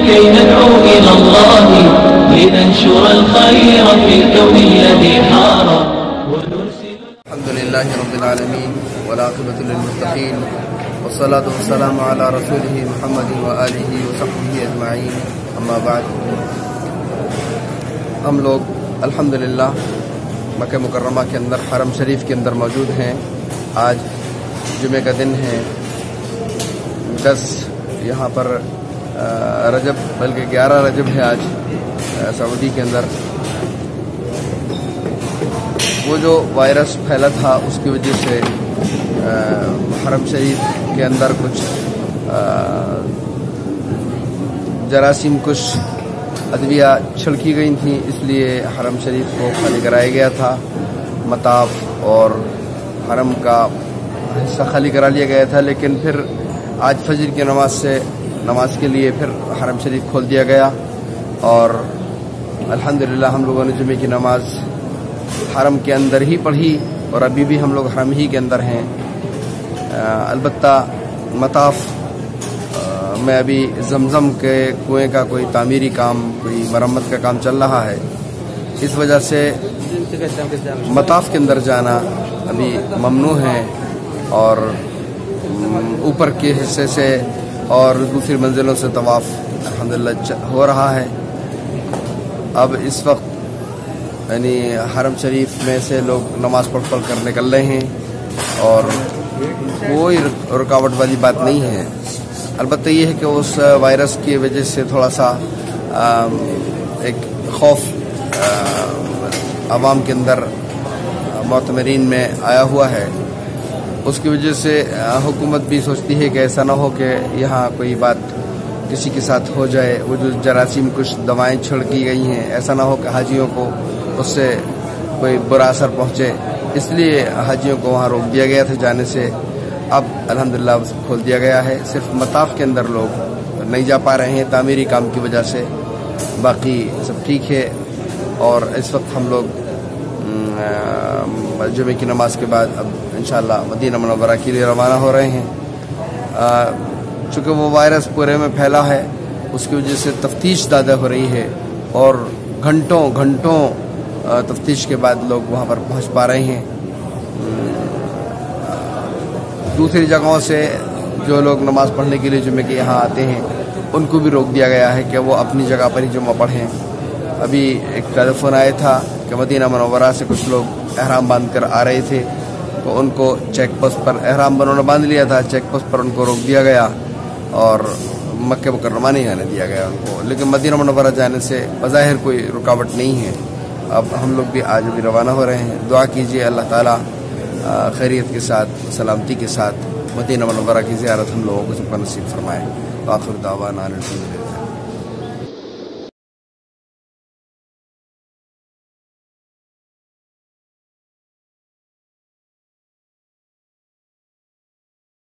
كي ندعو إلى الله لننشر الخير في الكون الذي حار ونرسل. الحمد لله رب العالمين والعاقبة للمتقين والصلاة والسلام على رسوله محمد وآله وصحبه أجمعين. أما بعد، ہم لوگ الحمدللہ مکہ مکرمہ کے اندر حرم شریف کے اندر موجود ہیں. آج جمعہ کا دن ہے، 10 یہاں پر رجب، بلکہ 11 رجب ہے آج سعودی کے اندر. وہ جو وائرس پھیلا تھا اس کی وجہ سے حرم شریف کے اندر کچھ جراثیم، کچھ ادویہ چھڑکی گئی تھیں، اس لیے حرم شریف کو خالی کرایا گیا تھا. مطاف اور حرم کا حصہ خالی کرا لیا گیا تھا، لیکن پھر آج فجر کی نماز کے لیے پھر حرم شریف کھول دیا گیا. اور الحمدللہ ہم لوگوں نے جمعے کی نماز حرم کے اندر ہی پڑھی، اور ابھی بھی ہم لوگ حرم ہی کے اندر ہیں. البتہ مطاف میں ابھی زمزم کے کنویں کا کوئی تعمیری کام، کوئی مرمت کا کام چل رہا ہے. اس وجہ سے مطاف کے اندر جانا ابھی ممنوع ہے، اور اوپر کے حصے سے اور دوسری منزلوں سے طواف الحمدللہ ہو رہا ہے. اب اس وقت یعنی حرم شریف میں سے لوگ نماز پڑھ کر نکل رہے ہیں، اور کوئی رکاوٹ والی بات نہیں ہے. البتہ یہ ہے کہ اس وائرس کی وجہ سے تھوڑا سا ایک خوف عوام کے اندر، معتمرین میں آیا ہوا ہے. اس کی وجہ سے حکومت بھی سوچتی ہے کہ ایسا نہ ہو کہ یہاں کوئی بات کسی کے ساتھ ہو جائے. وہ جو جراثیم، کچھ دوائیں چھڑکی گئی ہیں، ایسا نہ ہو کہ حاجیوں کو اس سے کوئی برا اثر پہنچے. اس لیے حاجیوں کو وہاں روک دیا گیا تھا جانے سے. اب الحمدللہ کھول دیا گیا ہے. صرف مطاف کے اندر لوگ نہیں جا پا رہے ہیں تعمیری کام کی وجہ سے، باقی سب ٹھیک ہے. اور اس وقت ہم لوگ جمعے کی نماز کے بعد اب انشاءاللہ مدینہ منورہ کے لیے روانہ ہو رہے ہیں. چونکہ وہ وائرس پورے میں پھیلا ہے، اس کی وجہ سے تفتیش زیادہ ہو رہی ہے، اور گھنٹوں تفتیش کے بعد لوگ وہاں پر پہنچ پا رہے ہیں. دوسری جگہوں سے جو لوگ نماز پڑھنے کے لیے جمعے کے یہاں آتے ہیں، ان کو بھی روک دیا گیا ہے کہ وہ اپنی جگہ پر ہی جمعہ پڑھیں. ابھی ایک ٹیلیفون آیا تھا کہ مدینہ منورہ سے کچھ لوگ احرام باندھ کر آ رہے تھے، تو ان کو چیک پوسٹ پر، احرام انہوں نے باندھ لیا تھا، چیک پوسٹ پر ان کو روک دیا گیا اور مکہ مکرمہ نہیں آنے دیا گیا ان کو. لیکن مدینہ منورہ جانے سے بظاہر کوئی رکاوٹ نہیں ہے. اب ہم لوگ بھی آج بھی روانہ ہو رہے ہیں. دعا کیجیے اللہ تعالیٰ خیریت کے ساتھ، سلامتی کے ساتھ مدینہ منورہ کی زیارت ہم لوگوں کو سب کا نصیب فرمائے. آخر دعوانا الحمدللہ.